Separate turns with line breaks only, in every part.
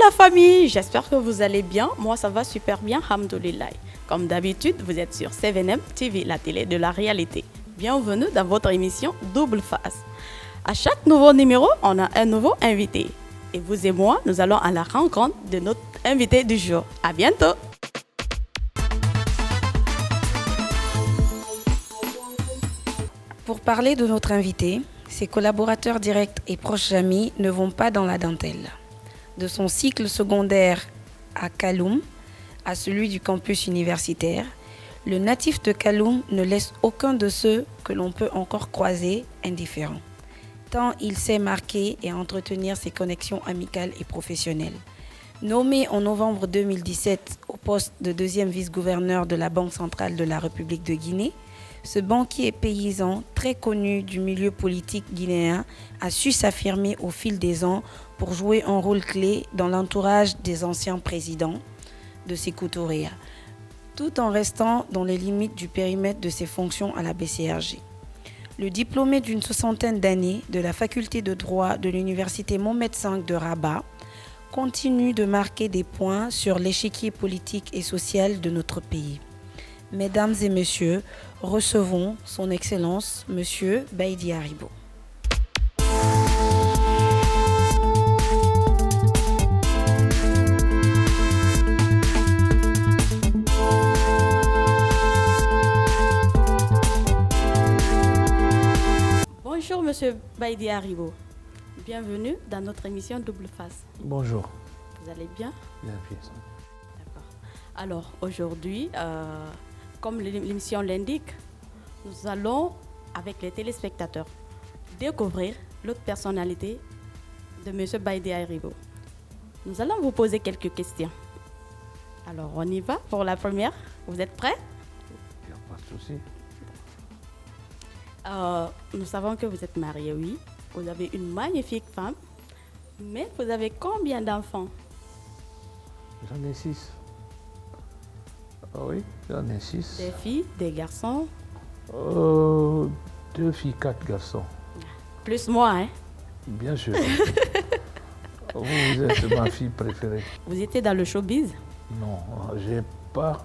la famille, j'espère que vous allez bien. Moi, ça va super bien, alhamdoulilah. Comme d'habitude, vous êtes sur 7M TV, la télé de la réalité. Bienvenue dans votre émission Double Face. À chaque nouveau numéro, on a un nouveau invité. Et vous et moi, nous allons à la rencontre de notre invité du jour. À bientôt.
Pour parler de notre invité, ses collaborateurs directs et proches amis ne vont pas dans la dentelle. De son cycle secondaire à Kaloum à celui du campus universitaire, le natif de Kaloum ne laisse aucun de ceux que l'on peut encore croiser indifférent. Tant il sait marquer et entretenir ses connexions amicales et professionnelles. Nommé en novembre 2017 au poste de deuxième vice-gouverneur de la Banque centrale de la République de Guinée, ce banquier paysan très connu du milieu politique guinéen a su s'affirmer au fil des ans pour jouer un rôle clé dans l'entourage des anciens présidents de Sékou Touré, tout en restant dans les limites du périmètre de ses fonctions à la BCRG. Le diplômé d'une soixantaine d'années de la faculté de droit de l'université Mohamed V de Rabat continue de marquer des points sur l'échiquier politique et social de notre pays. Mesdames et messieurs, recevons son Excellence, Monsieur Baïdy Haribo.
Bonjour Monsieur Baïdy Haribo. Bienvenue dans notre émission Double Face.
Bonjour.
Vous allez bien?
Bien.
D'accord. Alors aujourd'hui, comme l'émission l'indique, nous allons, avec les téléspectateurs, découvrir l'autre personnalité de M. Baïdy Haribo. Nous allons vous poser quelques questions. Alors, on y va pour la première. Vous êtes prêts?
Il n'y a pas de souci.
Nous savons que vous êtes marié, oui. Vous avez une magnifique femme. Mais vous avez combien d'enfants?
J'en ai 6. Ah oui, j'en ai 6.
Des filles, des garçons?
2 filles, 4 garçons.
Plus moi, hein?
Bien sûr. Vous êtes ma fille préférée.
Vous étiez dans le showbiz?
Non, j'ai pas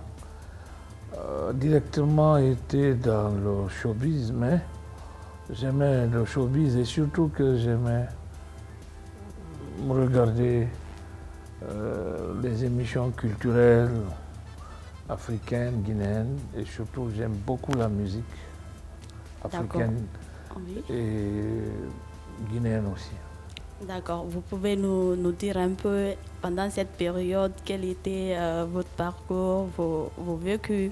directement été dans le showbiz, mais j'aimais le showbiz et surtout que j'aimais regarder les émissions culturelles africaines, guinéennes, et surtout j'aime beaucoup la musique africaine
oui.
et guinéenne aussi.
D'accord. Vous pouvez nous dire un peu, pendant cette période, quel était votre parcours, vos vécus?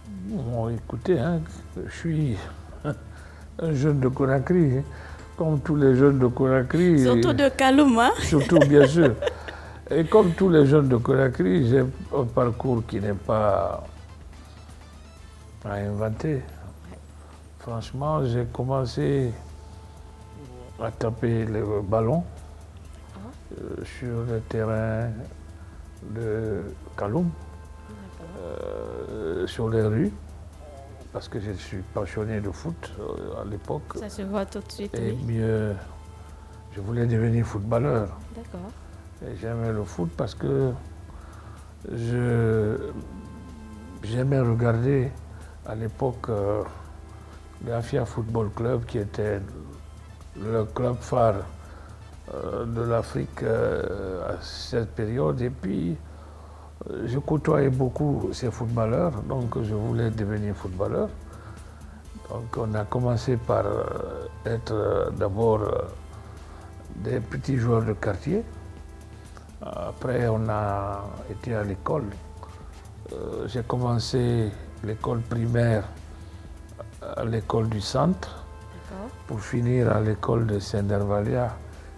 Bon, écoutez, je suis un jeune de Conakry, comme tous les jeunes de Conakry.
Surtout de Kaloum, hein?
Surtout, bien sûr. Et comme tous les jeunes de Conakry, j'ai un parcours qui n'est pas à inventer. Franchement, j'ai commencé à taper le ballon sur le terrain de Kaloum, sur les rues, parce que je suis passionné de foot à l'époque.
Ça se voit tout de suite,
Et
oui.
mieux, je voulais devenir footballeur.
D'accord.
Et j'aimais le foot parce que j'aimais regarder à l'époque le Afia Football Club qui était le club phare de l'Afrique à cette période. Et puis, je côtoyais beaucoup ces footballeurs, donc je voulais devenir footballeur. Donc on a commencé par être d'abord des petits joueurs de quartier. Après, on a été à l'école. J'ai commencé l'école primaire à l'école du centre, pour finir à l'école de Saint-Dervalia,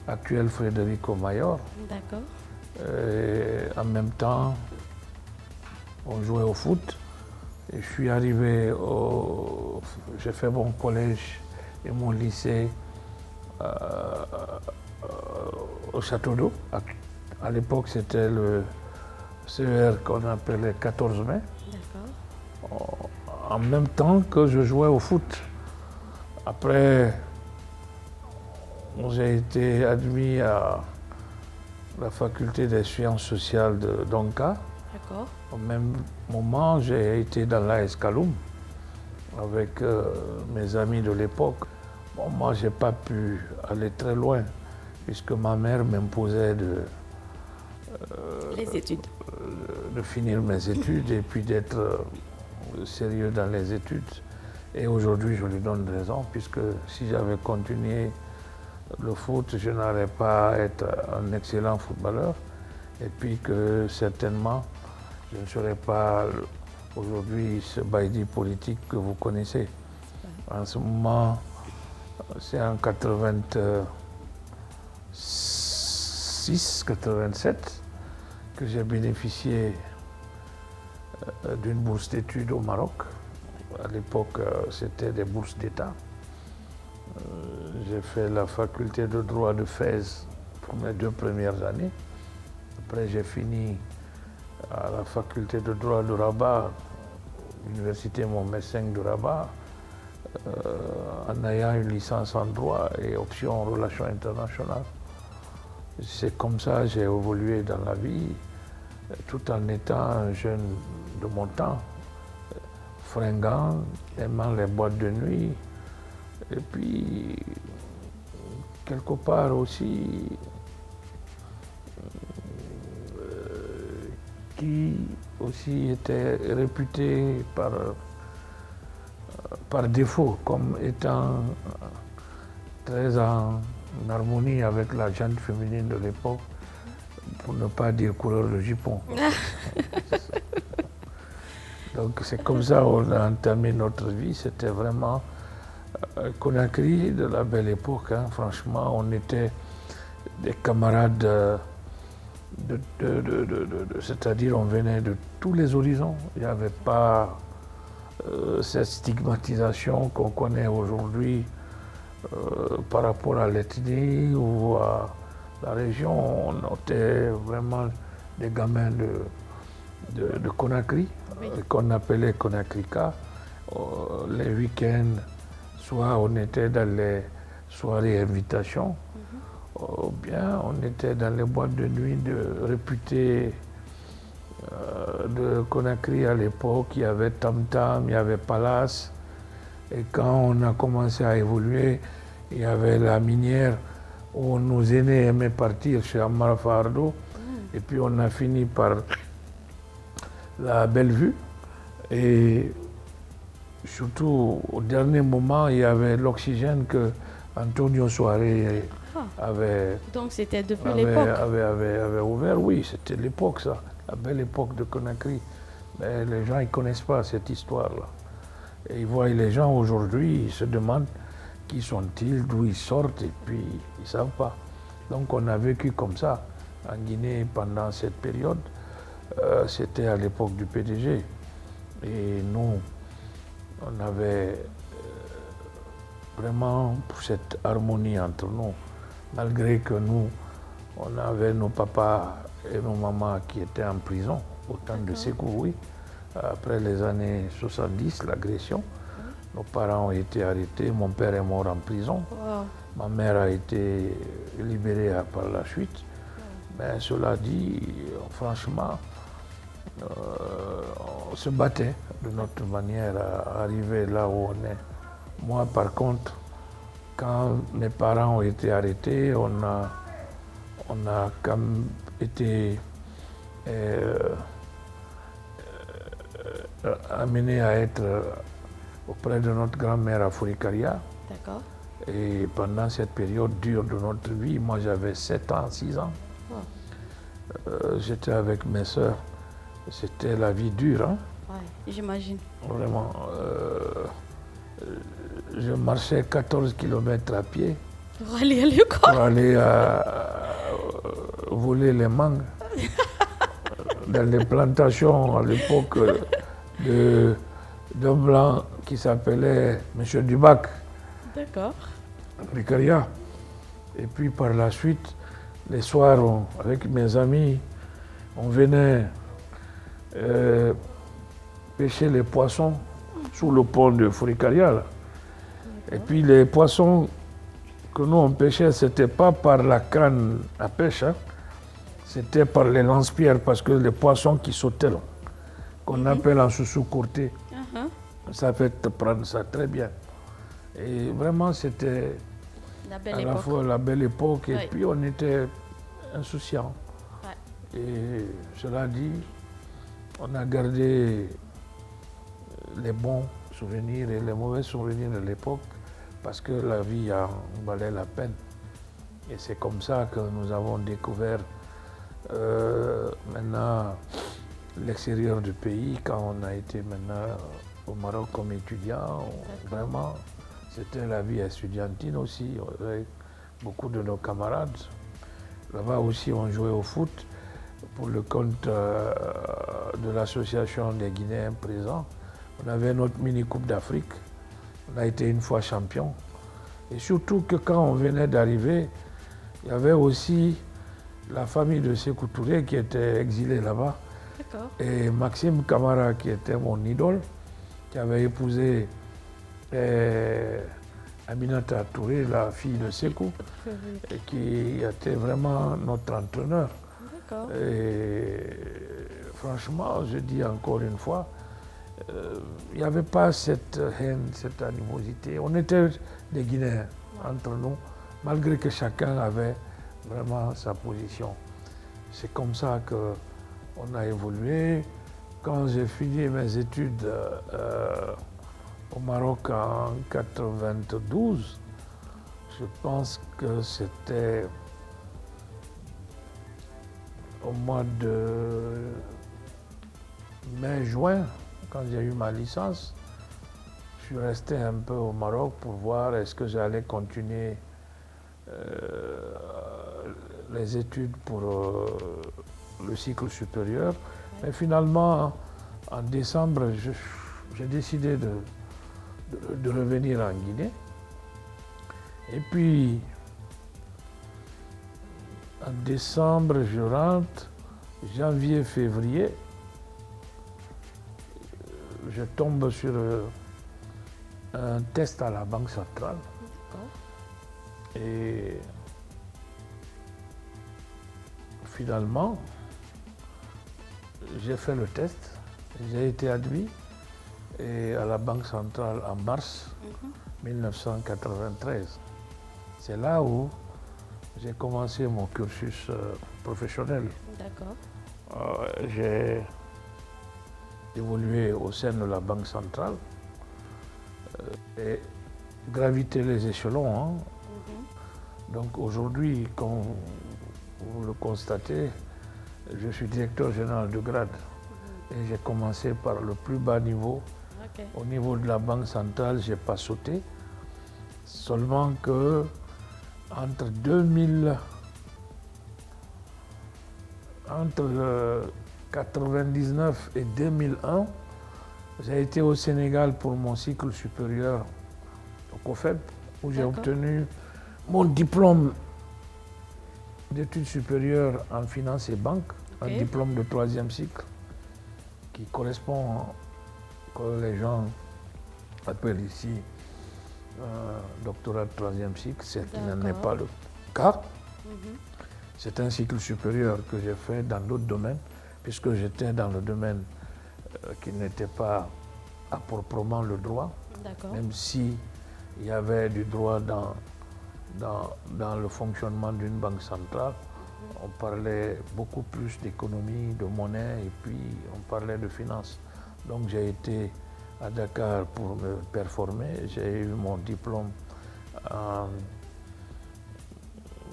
actuelle Frédérico Mayor.
D'accord.
En même temps, on jouait au foot. Et je suis arrivé j'ai fait mon collège et mon lycée au Château d'Eau. À l'époque, c'était le CER qu'on appelait 14 mai.
D'accord.
En même temps que je jouais au foot. Après, j'ai été admis la faculté des sciences sociales de Donka.
D'accord.
Au même moment, j'ai été dans l'AS Kaloum avec mes amis de l'époque. Bon, moi, je n'ai pas pu aller très loin puisque ma mère m'imposait
Les études.
de finir mes études et puis d'être sérieux dans les études. Et aujourd'hui, je lui donne raison, puisque si j'avais continué le foot, je n'allais pas être un excellent footballeur. Et puis que certainement, je ne serais pas aujourd'hui ce baïdi politique que vous connaissez. En ce moment, c'est en 86, 87 que j'ai bénéficié d'une bourse d'études au Maroc. À l'époque, c'était des bourses d'État. J'ai fait la faculté de droit de Fès pour mes 2 premières années. Après, j'ai fini à la faculté de droit de Rabat, l'université Mohammed V de Rabat, en ayant une licence en droit et option en relations internationales. C'est comme ça que j'ai évolué dans la vie, tout en étant un jeune de mon temps, fringant, aimant les boîtes de nuit, et puis quelque part aussi qui aussi était réputé par défaut comme étant très en harmonie avec la gente féminine de l'époque, pour ne pas dire couleur de jupon. Donc c'est comme ça qu'on a entamé notre vie. C'était vraiment Conakry de la belle époque. Hein. Franchement, on était des camarades, c'est-à-dire on venait de tous les horizons. Il n'y avait pas cette stigmatisation qu'on connaît aujourd'hui par rapport à l'ethnie ou à la région. On était vraiment des gamins de Conakry, oui, qu'on appelait Conakrika. Les week-ends, soit on était dans les soirées invitations, ou bien on était dans les boîtes de nuit réputées de Conakry à l'époque. Il y avait Tam Tam, il y avait Palace. Et quand on a commencé à évoluer, il y avait la minière où nos aînés aimaient partir chez Ammar Fardo. Et puis on a fini par la Bellevue. Et surtout, au dernier moment, il y avait l'Oxygène que Antonio Soare avait...
Donc c'était depuis l'époque
avait ouvert, oui, c'était l'époque ça, la belle époque de Conakry. Mais les gens ne connaissent pas cette histoire-là. Et ils voient les gens aujourd'hui, ils se demandent qui sont-ils, d'où ils sortent, et puis ils ne savent pas. Donc on a vécu comme ça en Guinée pendant cette période. C'était à l'époque du PDG. Et nous, on avait vraiment cette harmonie entre nous, malgré que nous, on avait nos papas et nos mamans qui étaient en prison au temps de Sékou, oui. Après les années 70, l'agression, nos parents ont été arrêtés, mon père est mort en prison, ma mère a été libérée par la suite. Mais cela dit, franchement, on se battait de notre manière à arriver là où on est. Moi, par contre, quand mes parents ont été arrêtés, on a quand même été amené à être auprès de notre grand-mère à Fourikaria.
D'accord.
Et pendant cette période dure de notre vie, moi j'avais 7 ans, 6 ans. J'étais avec mes sœurs. C'était la vie dure. Hein?
Ouais, j'imagine.
Vraiment. Je marchais 14 km à pied.
Pour aller à l'école?
Pour aller voler les mangues. Dans les plantations à l'époque d'un blanc qui s'appelait M. Dubac.
D'accord.
Bricaria. Et puis par la suite, les soirs, avec mes amis, on venait pêcher les poissons sous le pont de Fourikaria. Et puis les poissons que nous on pêchait, ce n'était pas par la canne à pêche, hein, c'était par les lance-pierres, parce que les poissons qui sautaient, là, qu'on appelle en soussou courté, ça fait te prendre ça très bien. Et vraiment, c'était à la fois la belle époque, et puis on était insouciants. Et cela dit, on a gardé les bons souvenirs et les mauvais souvenirs de l'époque, parce que la vie en valait la peine. Et c'est comme ça que nous avons découvert maintenant l'extérieur du pays, quand on a été maintenant au Maroc comme étudiant. Vraiment, c'était la vie estudiantine aussi, avec beaucoup de nos camarades. Là-bas aussi, on jouait au foot pour le compte de l'association des Guinéens présents. On avait notre mini-coupe d'Afrique. On a été une fois champion. Et surtout que quand on venait d'arriver, il y avait aussi la famille de Sékou Touré qui était exilée là-bas. Et Maxime Camara, qui était mon idole, qui avait épousé Aminata Touré, la fille de Sékou, et qui était vraiment notre entraîneur. Et franchement, je dis encore une fois, il n'y avait pas cette haine, cette animosité. On était des Guinéens entre nous, malgré que chacun avait vraiment sa position. C'est comme ça qu'on a évolué. Quand j'ai fini mes études au Maroc en 92, je pense que c'était au mois de mai-juin, quand j'ai eu ma licence. Je suis resté un peu au Maroc pour voir est-ce que j'allais continuer les études pour le cycle supérieur. Mais finalement, en décembre, j'ai décidé de revenir en Guinée. Et puis, en décembre, je rentre. Janvier, février, je tombe sur un test à la Banque centrale. Et finalement, j'ai fait le test, j'ai été admis et à la Banque centrale en mars 1993. C'est là où j'ai commencé mon cursus professionnel. J'ai évolué au sein de la Banque centrale et gravité les échelons. Donc aujourd'hui, comme vous le constatez, je suis directeur général de grade. Et j'ai commencé par le plus bas niveau. Au niveau de la Banque centrale, je n'ai pas sauté. Seulement que entre 1999 et 2001, j'ai été au Sénégal pour mon cycle supérieur au COFEB, où j'ai obtenu mon diplôme d'études supérieures en finance et banque, un diplôme de 3e cycle, qui correspond, que les gens appellent ici, doctorat de 3e cycle, ce qui n'en est pas le cas. C'est un cycle supérieur que j'ai fait dans d'autres domaines, puisque j'étais dans le domaine qui n'était pas à proprement le droit, même si il y avait du droit dans le fonctionnement d'une banque centrale. On parlait beaucoup plus d'économie, de monnaie, et puis on parlait de finances. Donc j'ai été à Dakar pour me performer. J'ai eu mon diplôme en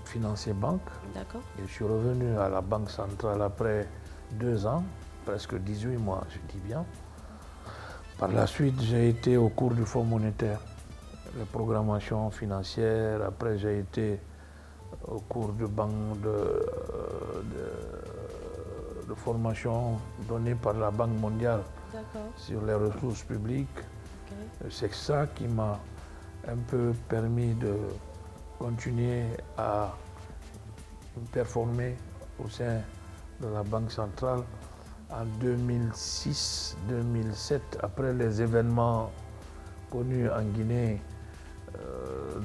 finance et banque. Et je suis revenu à la Banque centrale après 2 ans, presque 18 mois, je dis bien. Par la suite, j'ai été au cours du Fonds monétaire, la programmation financière. Après, j'ai été au cours de formation donnée par la Banque mondiale sur les ressources publiques. C'est ça qui m'a un peu permis de continuer à performer au sein de la Banque centrale en 2006-2007, après les événements connus en Guinée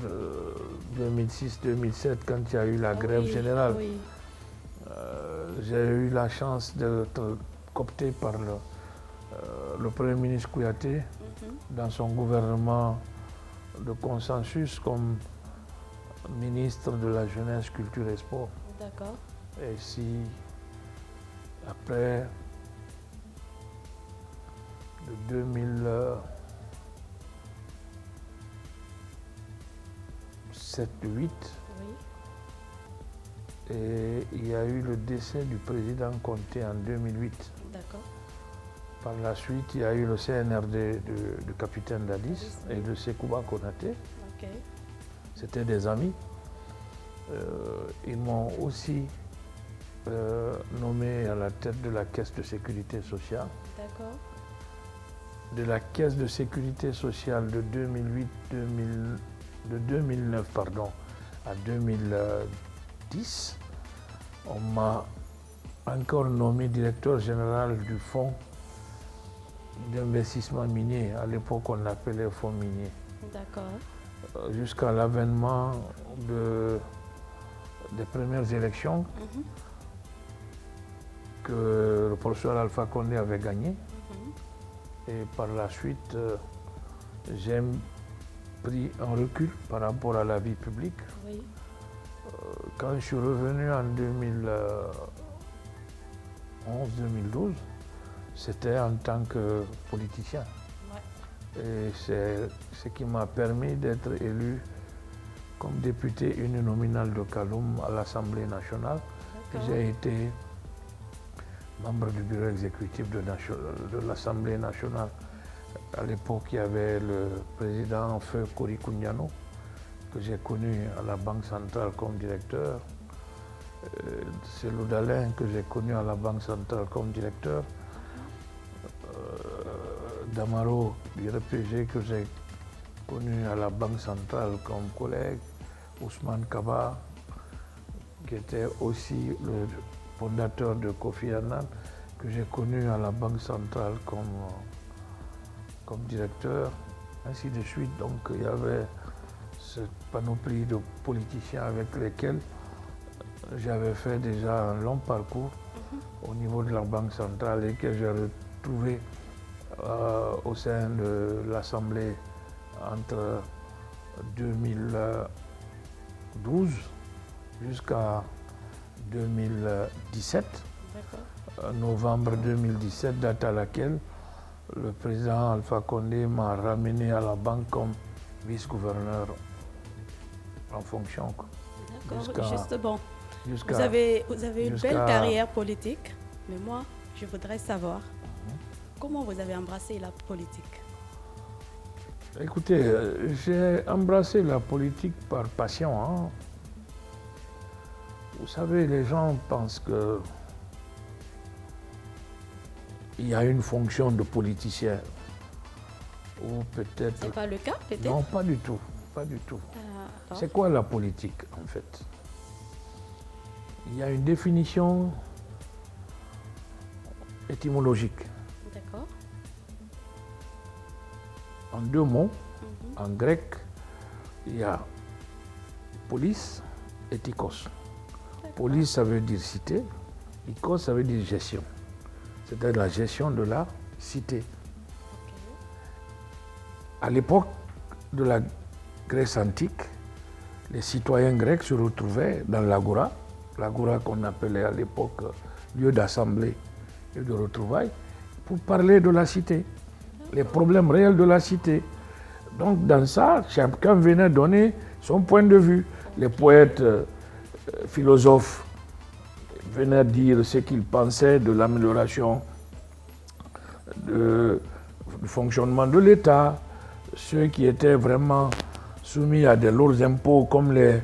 de 2006-2007, quand il y a eu la grève générale. j'ai eu la chance d'être coopté par le Premier ministre Kouyaté dans son gouvernement de consensus comme ministre de la Jeunesse, Culture et Sport.
D'accord.
Et si, après, de 2007-2008, et il y a eu le décès du président Conté en 2008.
D'accord.
Par la suite, il y a eu le CNRD du capitaine Dadis et de Sekouba Konaté.
Ok.
C'était des amis. Ils m'ont aussi nommé à la tête de la Caisse de sécurité sociale.
D'accord.
De la Caisse de sécurité sociale de 2009 à 2010, on m'a encore nommé directeur général du fonds d'investissement minier. À l'époque, on l'appelait fonds minier.
D'accord.
Jusqu'à l'avènement des premières élections que le professeur Alpha Condé avait gagné. Et par la suite, j'ai pris un recul par rapport à la vie publique.
Oui.
Quand je suis revenu en 2011-2012, c'était en tant que politicien.
Ouais.
Et c'est ce qui m'a permis d'être élu comme député uninominal de Kaloum à l'Assemblée nationale. J'ai été membre du bureau exécutif de l'Assemblée nationale. À l'époque, il y avait le président Feu Kori Kouniano, que j'ai connu à la Banque centrale comme directeur. C'est Loudalin que j'ai connu à la Banque centrale comme directeur. Damaro du RPG que j'ai connu à la Banque centrale comme collègue. Ousmane Kaba, qui était aussi le fondateur de Kofi Annan, que j'ai connu à la Banque centrale comme directeur, ainsi de suite. Donc il y avait cette panoplie de politiciens avec lesquels j'avais fait déjà un long parcours au niveau de la Banque centrale et que j'ai retrouvé au sein de l'Assemblée entre 2012 jusqu'à 2017, novembre 2017, date à laquelle le président Alpha Condé m'a ramené à la banque comme vice-gouverneur en fonction.
D'accord, justement. Vous avez une belle carrière politique, mais moi, je voudrais savoir comment vous avez embrassé la politique.
Écoutez, j'ai embrassé la politique par passion. Hein. Vous savez, les gens pensent que il y a une fonction de politicien. Ou peut-être...
C'est pas le cas, peut-être?
Non, pas du tout. Pas du tout. C'est quoi la politique, en fait? Il y a une définition étymologique.
D'accord.
En deux mots, en grec, il y a police et tikos. Police, ça veut dire cité. Tikos, ça veut dire gestion. C'est-à-dire la gestion de la cité. À l'époque de la Grèce antique, les citoyens grecs se retrouvaient dans l'agora, l'agora qu'on appelait à l'époque lieu d'assemblée et de retrouvailles, pour parler de la cité, les problèmes réels de la cité. Donc dans ça, chacun venait donner son point de vue. Les poètes, philosophes venaient dire ce qu'ils pensaient de l'amélioration du fonctionnement de l'État, ceux qui étaient vraiment soumis à des lourds impôts comme les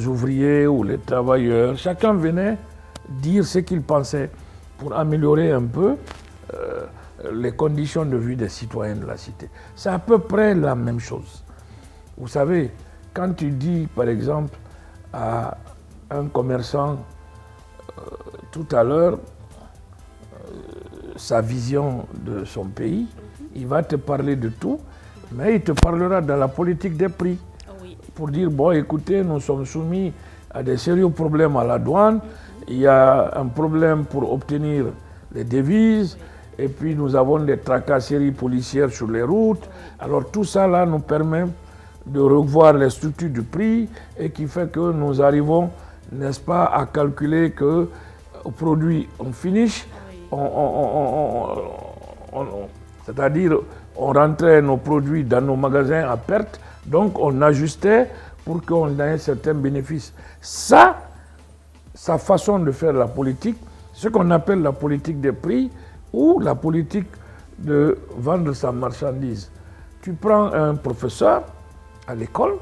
ouvriers ou les travailleurs. Chacun venait dire ce qu'il pensait pour améliorer un peu les conditions de vie des citoyens de la cité. C'est à peu près la même chose. Vous savez, quand tu dis par exemple à un commerçant tout à l'heure sa vision de son pays, il va te parler de tout, mais il te parlera de la politique des prix.
Oui.
Pour dire, bon, écoutez, nous sommes soumis à des sérieux problèmes à la douane, il y a un problème pour obtenir les devises, et puis nous avons des tracasseries policières sur les routes. Alors tout ça là nous permet de revoir les structures du prix et qui fait que nous arrivons, n'est-ce pas, à calculer que au produit on finish, c'est-à-dire on rentrait nos produits dans nos magasins à perte, donc on ajustait pour qu'on ait certains bénéfices. Ça, sa façon de faire la politique, ce qu'on appelle la politique des prix ou la politique de vendre sa marchandise. Tu prends un professeur à l'école,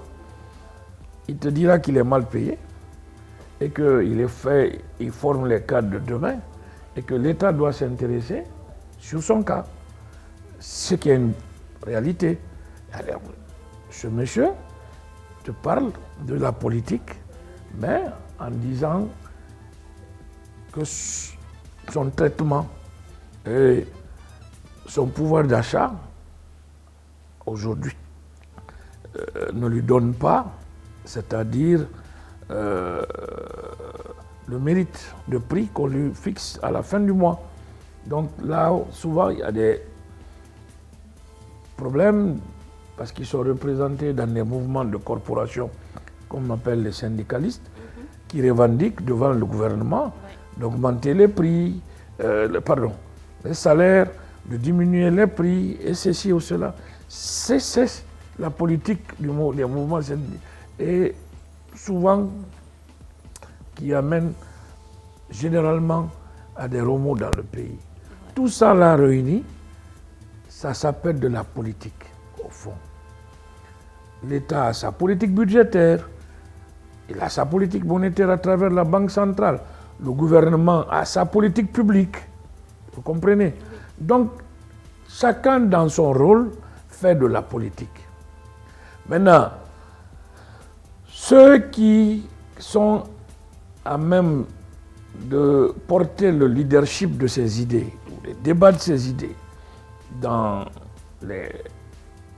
il te dira qu'il est mal payé et qu'il forme les cadres de demain et que l'État doit s'intéresser sur son cas. Ce qui est une réalité. Alors, ce monsieur te parle de la politique, mais en disant que son traitement et son pouvoir d'achat aujourd'hui ne lui donne pas, c'est-à-dire le mérite de prix qu'on lui fixe à la fin du mois. Donc là, souvent, il y a des problèmes parce qu'ils sont représentés dans des mouvements de corporation, comme on appelle les syndicalistes, qui revendiquent devant le gouvernement d'augmenter les prix, les salaires, de diminuer les prix, et ceci ou cela. C'est la politique des mouvements syndicaux. Et souvent, qui amène généralement à des remous dans le pays. Tout ça là réuni, ça s'appelle de la politique, au fond. L'État a sa politique budgétaire, il a sa politique monétaire à travers la Banque centrale. Le gouvernement a sa politique publique. Vous comprenez? Donc, chacun dans son rôle fait de la politique. Maintenant, ceux qui sont à même de porter le leadership de ces idées, ou les débats de ces idées, dans les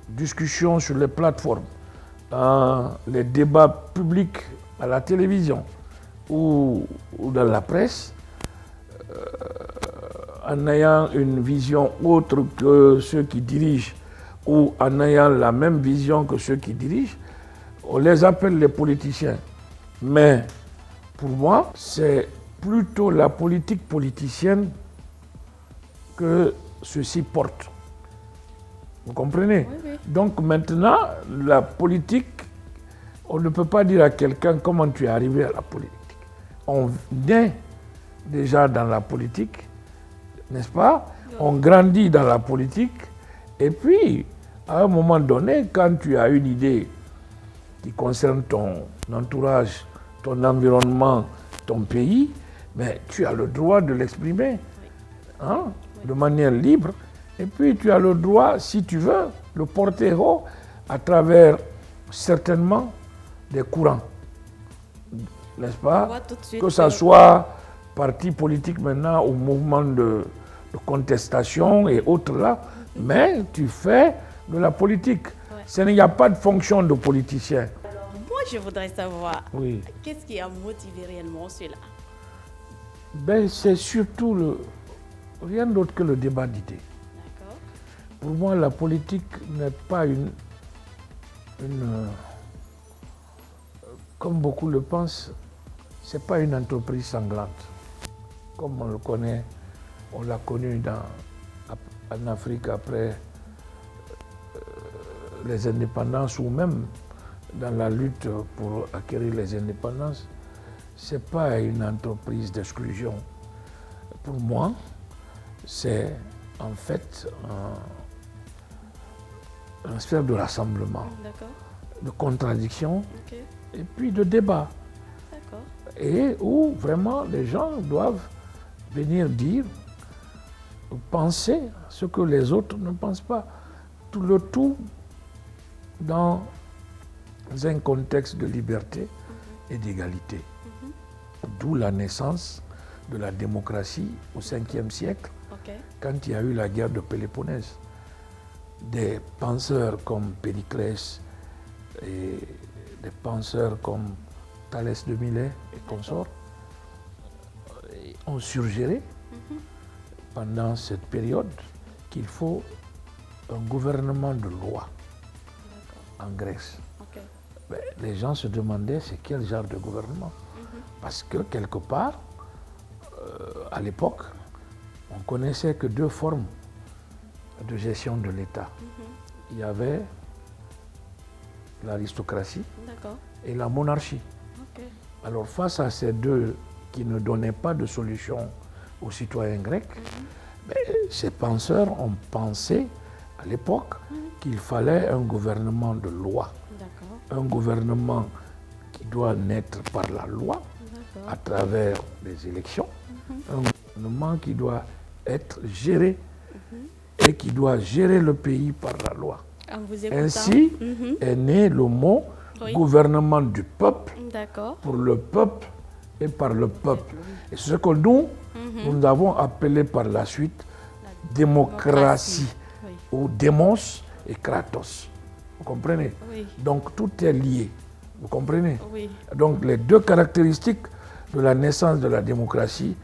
discussions sur les plateformes, dans les débats publics à la télévision ou dans la presse, en ayant une vision autre que ceux qui dirigent ou en ayant la même vision que ceux qui dirigent, on les appelle les politiciens. Mais pour moi, c'est plutôt la politique politicienne que ceux-ci portent. Vous comprenez?
Oui, oui.
Donc maintenant, la politique, on ne peut pas dire à quelqu'un comment tu es arrivé à la politique. On naît déjà dans la politique, n'est-ce pas? On grandit dans la politique, et puis, à un moment donné, quand tu as une idée qui concerne ton entourage, ton environnement, ton pays, mais tu as le droit de l'exprimer de manière libre. Et puis tu as le droit, si tu veux, le porter haut à travers certainement des courants. N'est-ce pas? Que ce soit parti politique maintenant ou mouvement de contestation et autres là, mais tu fais de la politique. Il n'y a pas de fonction de politicien.
Alors, moi, je voudrais savoir,
Oui.
qu'est-ce qui a motivé réellement cela?
Ben, c'est surtout rien d'autre que le débat d'idées.
D'accord.
Pour moi, la politique n'est pas comme beaucoup le pensent, c'est pas une entreprise sanglante. Comme on le connaît, on l'a connu en Afrique après les indépendances ou même dans la lutte pour acquérir les indépendances. C'est pas une entreprise d'exclusion. Pour moi, c'est en fait un sphère de rassemblement, de contradiction et puis de débat. Et où vraiment les gens doivent venir dire, penser ce que les autres ne pensent pas. Tout le tout dans un contexte de liberté et d'égalité. D'où la naissance de la démocratie au 5e siècle, quand il y a eu la guerre de Péloponnèse. Des penseurs comme Périclès et des penseurs comme Thalès de Milet et consorts ont suggéré pendant cette période qu'il faut un gouvernement de loi en Grèce.
Ok.
Ben, les gens se demandaient c'est quel genre de gouvernement. Parce que quelque part, à l'époque, on connaissait que deux formes de gestion de l'État. Il y avait l'aristocratie
D'accord.
et la monarchie.
Ok.
Alors face à ces deux qui ne donnaient pas de solution aux citoyens grecs, ben, ces penseurs ont pensé à l'époque qu'il fallait un gouvernement de loi,
D'accord.
un gouvernement qui doit naître par la loi à travers les élections, un gouvernement qui doit être géré et qui doit gérer le pays par la loi.
En vous écoutant.
Ainsi est né le mot
Oui.
gouvernement du peuple,
D'accord.
pour le peuple et par le peuple. Et c'est ce que nous avons appelé par la suite démocratie,
Oui.
ou démos et kratos. Vous comprenez?
Oui.
Donc tout est lié. Vous comprenez?
Oui.
Donc les deux caractéristiques de la naissance de la démocratie,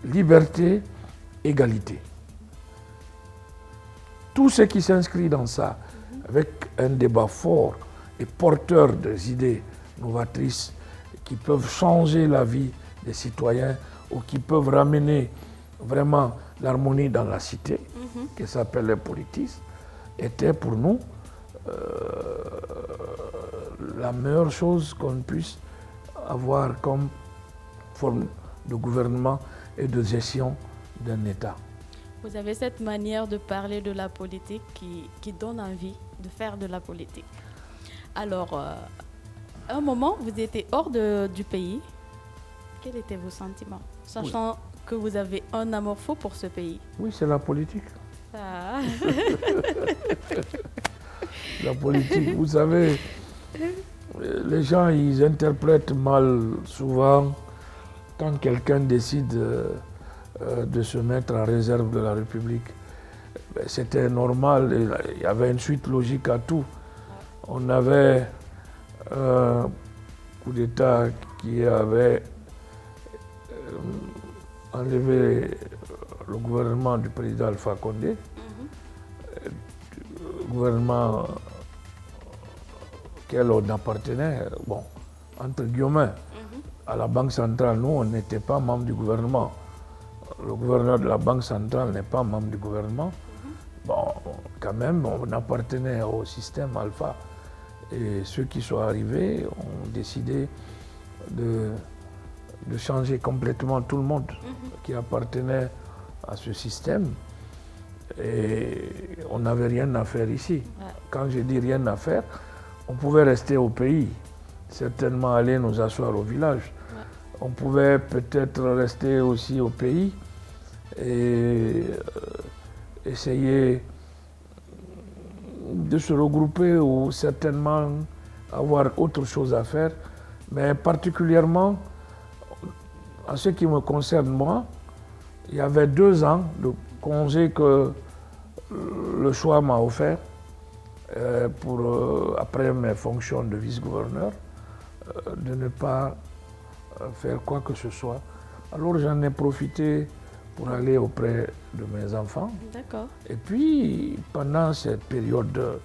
liberté, égalité. Tout ce qui s'inscrit dans ça, avec un débat fort et porteur des idées novatrices qui peuvent changer la vie des citoyens ou qui peuvent ramener vraiment l'harmonie dans la cité, qui s'appelle le politisme, était pour nous la meilleure chose qu'on puisse avoir comme forme de gouvernement et de gestion d'un État.
Vous avez cette manière de parler de la politique qui donne envie de faire de la politique. Alors, à un moment, vous étiez hors du pays. Quels étaient vos sentiments, sachant que vous avez un amour fou pour ce pays?
Oui, c'est la politique.
Ah.
La politique, vous savez, les gens, ils interprètent mal souvent quand quelqu'un décide de se mettre en réserve de la République. C'était normal, il y avait une suite logique à tout. On avait un coup d'État qui avait enlevé le gouvernement du président Alpha Condé, le gouvernement auquel on appartenait, bon, entre guillemets, à la Banque centrale. Nous, on n'était pas membre du gouvernement. Le gouverneur de la Banque centrale n'est pas membre du gouvernement. Bon, quand même, on appartenait au système Alpha. Et ceux qui sont arrivés ont décidé de changer complètement tout le monde qui appartenait à ce système. Et on n'avait rien à faire ici. Quand je dis rien à faire, on pouvait rester au pays, certainement aller nous asseoir au village. On pouvait peut-être rester aussi au pays et essayer de se regrouper ou certainement avoir autre chose à faire. Mais particulièrement, en ce qui me concerne moi, il y avait 2 ans de congé que le choix m'a offert pour, après mes fonctions de vice-gouverneur, de ne pas faire quoi que ce soit. Alors j'en ai profité pour aller auprès de mes enfants.
D'accord.
Et puis, pendant cette période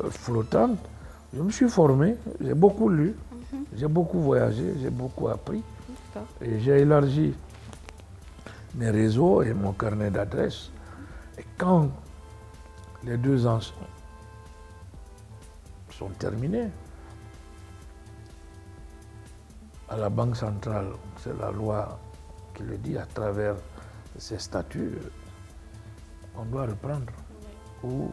flottante, je me suis formé, j'ai beaucoup lu, j'ai beaucoup voyagé, j'ai beaucoup appris. Et j'ai élargi mes réseaux et mon carnet d'adresses. Et quand les 2 ans sont terminés, à la Banque centrale, c'est la loi qui le dit, à travers ses statuts, on doit reprendre ou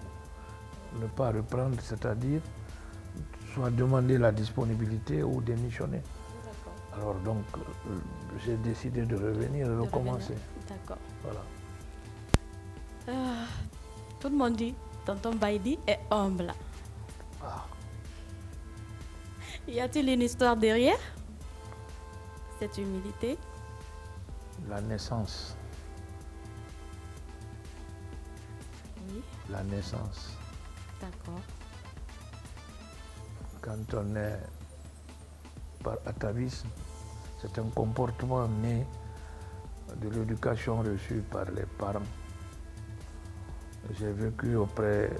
ne pas reprendre, c'est-à-dire soit demander la disponibilité ou démissionner. Alors donc, j'ai décidé de revenir et recommencer.
D'accord.
Voilà.
Tout le monde dit, tonton Baïdi est humble.
Ah.
Y a-t-il une histoire derrière cette humilité?
La naissance.
Oui.
La naissance.
D'accord.
Quand on est par atavisme, c'est un comportement né de l'éducation reçue par les parents. J'ai vécu auprès,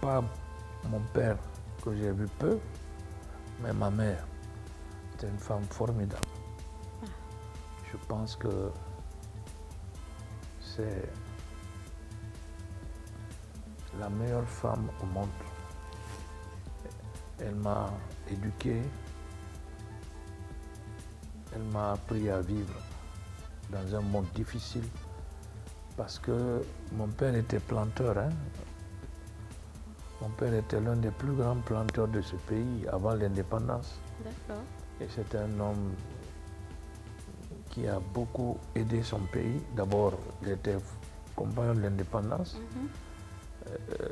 pas mon père que j'ai vu peu, mais ma mère. C'était une femme formidable. Je pense que c'est la meilleure femme au monde. Elle m'a éduqué, elle m'a appris à vivre dans un monde difficile parce que mon père était planteur. Mon père était l'un des plus grands planteurs de ce pays avant l'indépendance.
D'accord.
Et c'est un homme qui a beaucoup aidé son pays. D'abord, il était compagnon de l'indépendance.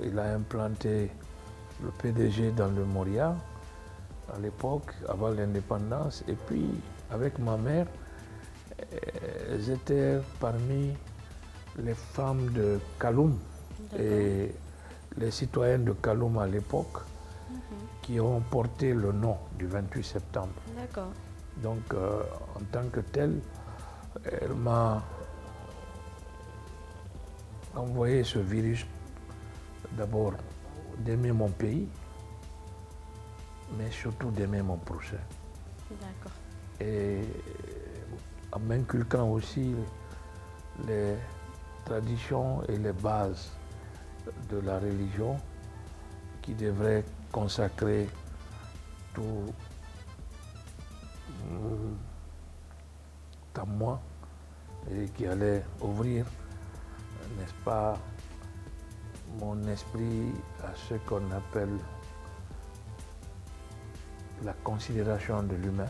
Il a implanté le PDG dans le Moria à l'époque, avant l'indépendance. Et puis, avec ma mère, elles étaient parmi les femmes de Kaloum et les citoyens de Kaloum à l'époque qui ont porté le nom du 28 septembre.
D'accord.
Donc, en tant que telle, elle m'a envoyé ce virus d'abord d'aimer mon pays, mais surtout d'aimer mon prochain.
D'accord.
Et en m'inculquant aussi les traditions et les bases de la religion qui devraient consacrer tout à moi et qui allait ouvrir, n'est-ce pas, mon esprit à ce qu'on appelle la considération de l'humain,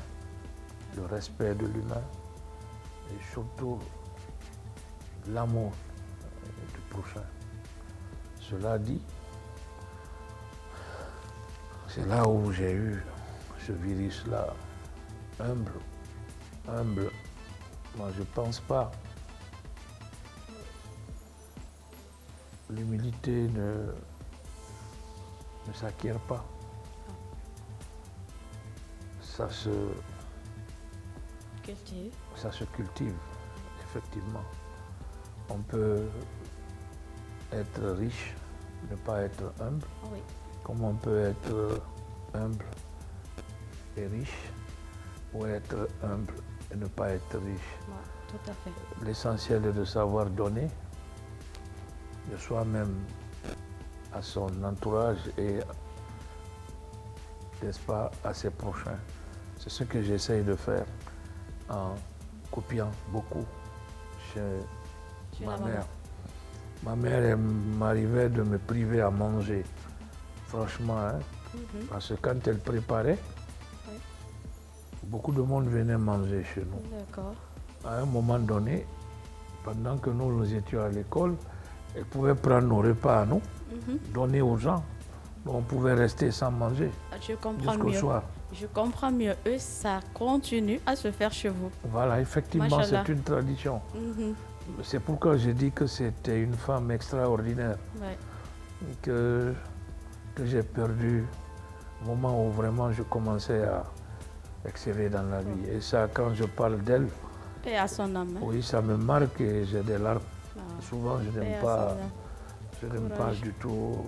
le respect de l'humain et surtout l'amour du prochain. Cela dit, c'est là où j'ai eu ce virus-là, humble. Moi, je ne pense pas. L'humilité ne s'acquiert pas. Ça se cultive, effectivement. On peut être riche, ne pas être humble,
Oui.
comme on peut être humble et riche, ou être humble et ne pas être riche.
Ouais, tout à fait.
L'essentiel est de savoir donner de soi-même à son entourage et, n'est-ce pas, à ses prochains. C'est ce que j'essaye de faire en copiant beaucoup chez ma mère. Ma mère, elle m'arrivait de me priver à manger, franchement, parce que quand elle préparait, beaucoup de monde venait manger chez nous.
D'accord.
À un moment donné, pendant que nous étions à l'école, elle pouvait prendre nos repas à nous, donner aux gens. On pouvait rester sans manger jusqu'au soir.
Je comprends mieux. Eux, ça continue à se faire chez vous.
Voilà, effectivement, c'est une tradition. C'est pourquoi je dis que c'était une femme extraordinaire que j'ai perdue au moment où vraiment je commençais à exceller dans la vie. Et ça, quand je parle d'elle,
paix à son âme.
Oui, ça me marque et j'ai des larmes. Souvent, je n'aime pas du tout,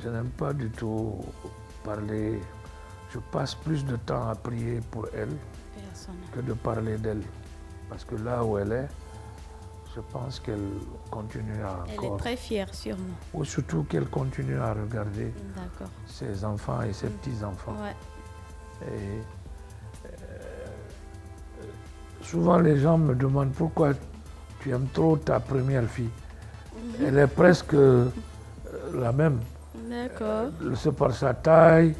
je n'aime pas du tout parler. Je passe plus de temps à prier pour elle que de parler d'elle. Parce que là où elle est, je pense qu'elle continuera encore.
Elle est très fière, sûrement.
Ou surtout qu'elle continue à regarder ses enfants et ses petits-enfants. Et souvent, les gens me demandent pourquoi tu aimes trop ta première fille. Elle est presque la même.
D'accord.
C'est par sa taille,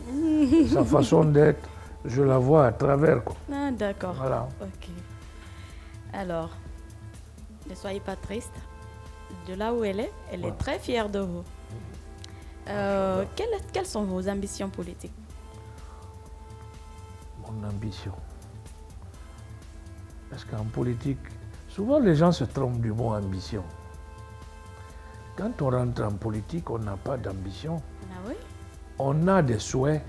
sa façon d'être. Je la vois à travers. Quoi.
Ah, d'accord.
Voilà.
Ok. Alors, ne soyez pas triste. De là où elle est très fière de vous. Quelles sont vos ambitions politiques?
Mon ambition. Parce qu'en politique, souvent les gens se trompent du mot ambition. Quand on rentre en politique, on n'a pas d'ambition.
Ah oui?
On a des souhaits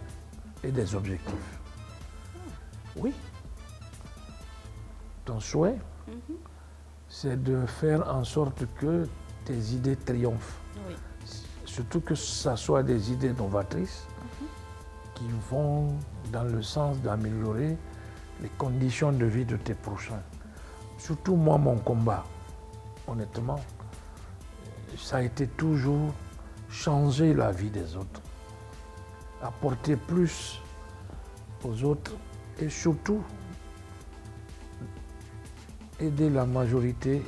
et des objectifs. Oui. ton souhait, c'est de faire en sorte que tes idées triomphent.
Oui.
Surtout que ce soit des idées novatrices qui vont dans le sens d'améliorer les conditions de vie de tes prochains. Surtout moi, mon combat, honnêtement, ça a été toujours changer la vie des autres, apporter plus aux autres et surtout aider la majorité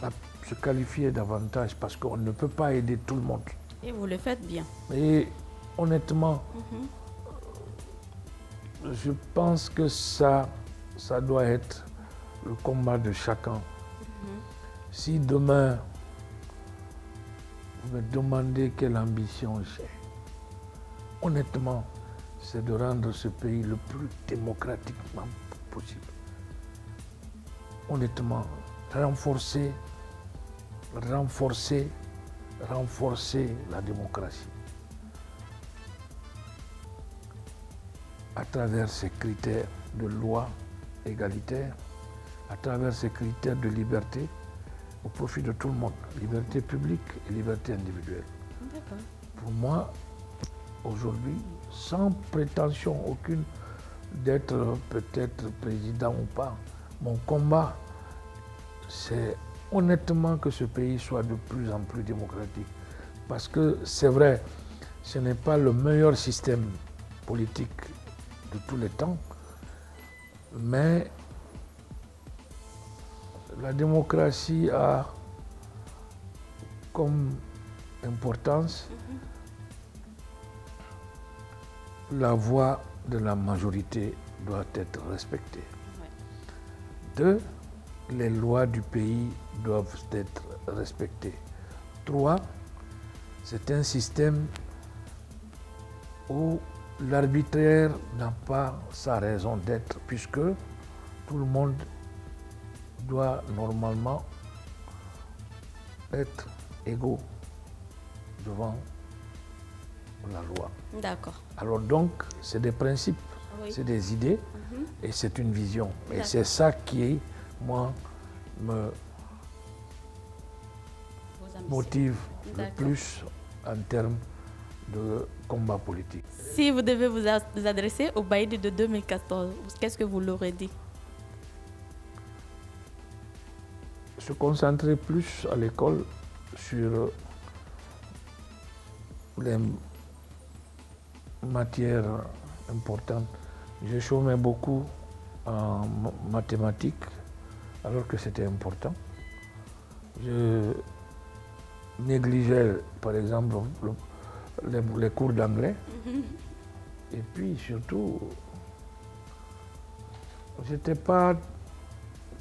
à se qualifier davantage parce qu'on ne peut pas aider tout le monde.
Et vous le faites bien.
Et honnêtement, je pense que ça doit être le combat de chacun. Si demain, vous me demandez quelle ambition j'ai, honnêtement, c'est de rendre ce pays le plus démocratiquement possible. Honnêtement, renforcer la démocratie à travers ces critères de loi égalitaire, à travers ces critères de liberté au profit de tout le monde, liberté publique et liberté individuelle.
D'accord.
Pour moi, aujourd'hui, sans prétention aucune d'être peut-être président ou pas, mon combat, c'est honnêtement que ce pays soit de plus en plus démocratique. Parce que c'est vrai, ce n'est pas le meilleur système politique de tous les temps, mais la démocratie a comme importance la voix de la majorité doit être respectée. Deux, les lois du pays doivent être respectées. Trois, c'est un système où l'arbitraire n'a pas sa raison d'être puisque tout le monde doit normalement être égaux devant la loi.
D'accord.
Alors donc, c'est des principes, c'est des idées et c'est une vision. Et c'est ça qui, moi, me motive le plus en termes de combat politique.
Si vous devez vous adresser au Baïdi de 2014, qu'est-ce que vous l'aurez dit?
Se concentrer plus à l'école sur les matières importantes. J'ai chômé beaucoup en mathématiques alors que c'était important. Je négligeais par exemple les cours d'anglais. Et puis surtout, j'étais pas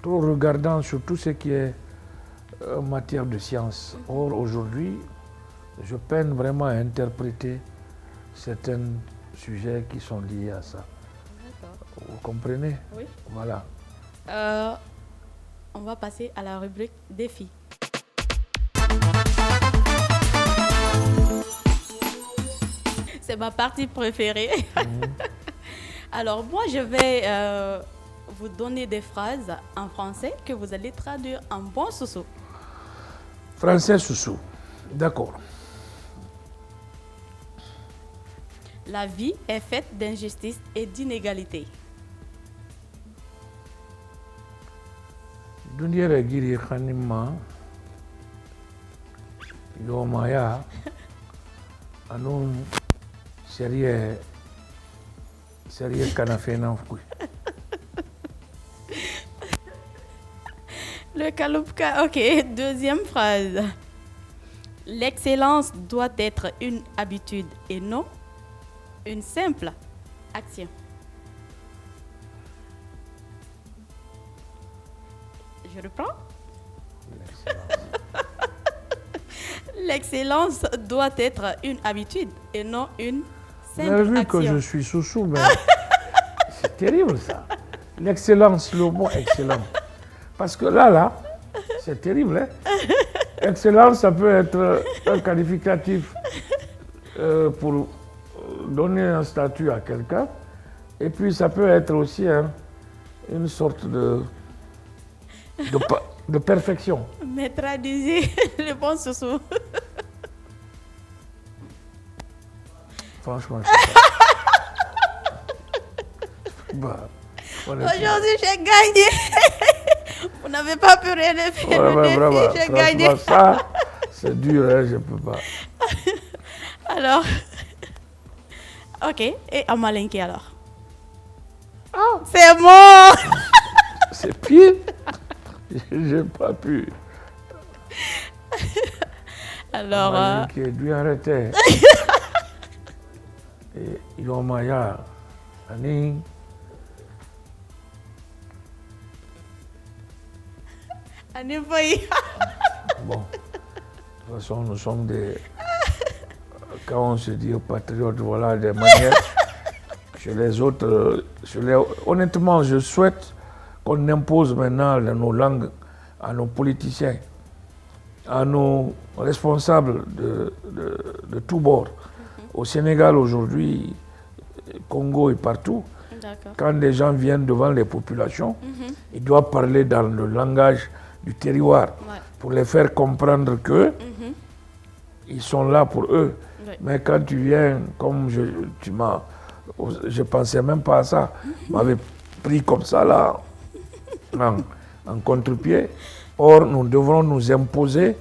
trop regardant sur tout ce qui est en matière de sciences. Or, aujourd'hui, je peine vraiment à interpréter certains sujets qui sont liés à ça. Vous comprenez?
Oui.
Voilà.
On va passer à la rubrique défi. C'est ma partie préférée. Alors moi, je vais vous donner des phrases en français que vous allez traduire en bon soussou.
Français soussou, d'accord.
La vie est faite d'injustice et d'inégalité.
Duniyar giri khanima yomaya anum sérieux kanafena fukui.
Le Kaloupka, ok. Deuxième phrase. L'excellence doit être une habitude et non une simple action. Je reprends. L'excellence doit être une habitude et non une simple action.
Vous avez vu que je suis sous-sous, mais c'est terrible ça. L'excellence, le mot excellent. Parce que là, c'est terrible. Hein? Excellence, ça peut être un qualificatif pour donner un statut à quelqu'un. Et puis, ça peut être aussi une sorte de perfection.
Mais traduisez le bon sous.
Franchement, je sais pas.
Aujourd'hui, j'ai gagné. Vous n'avez pas pu rien faire.
Ouais,
le défi, j'ai gagné.
Ça, c'est dur, hein, je ne peux pas.
Alors, ok. Et en malinké alors? Oh, c'est bon.
C'est pire. J'ai pas pu.
Alors,
malinké, lui arrêter. Et Yomaya, Ani. Bon, de toute façon, nous sommes des... Quand on se dit patriotes, voilà, des manières. Chez les autres, honnêtement, je souhaite qu'on impose maintenant nos langues à nos politiciens, à nos responsables de tous bords. Au Sénégal aujourd'hui, Congo et partout, quand les gens viennent devant les populations, ils doivent parler dans le langage du terroir pour les faire comprendre que ils sont là pour eux. Mais quand tu viens, comme je pensais même pas à ça, m'avait pris comme ça là, en contre-pied. Or, nous devrons nous imposer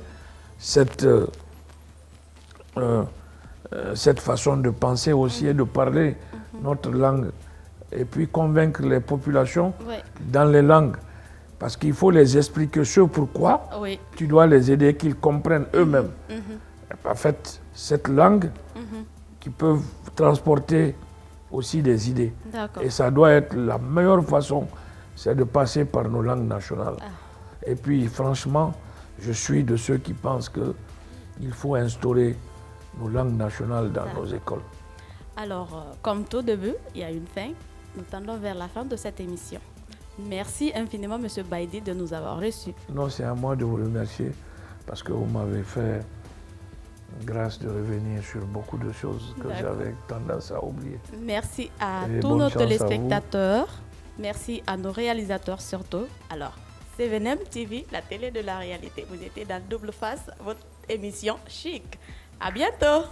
cette façon de penser aussi et de parler notre langue. Et puis convaincre les populations dans les langues. Parce qu'il faut les expliquer ce pourquoi tu dois les aider, qu'ils comprennent eux-mêmes. En fait, cette langue qui peut transporter aussi des idées. Et ça doit être la meilleure façon, c'est de passer par nos langues nationales. Et puis, franchement, je suis de ceux qui pensent qu'il faut instaurer nos langues nationales dans nos écoles.
Alors, comme tout début, il y a une fin. Nous tendons vers la fin de cette émission. Merci infiniment, M. Baïdi, de nous avoir reçus.
Non, c'est à moi de vous remercier parce que vous m'avez fait grâce de revenir sur beaucoup de choses que j'avais tendance à oublier.
Merci à tous nos téléspectateurs. Merci à nos réalisateurs surtout. Alors, CVNM TV, la télé de la réalité. Vous étiez dans Double Face, votre émission chic. À bientôt.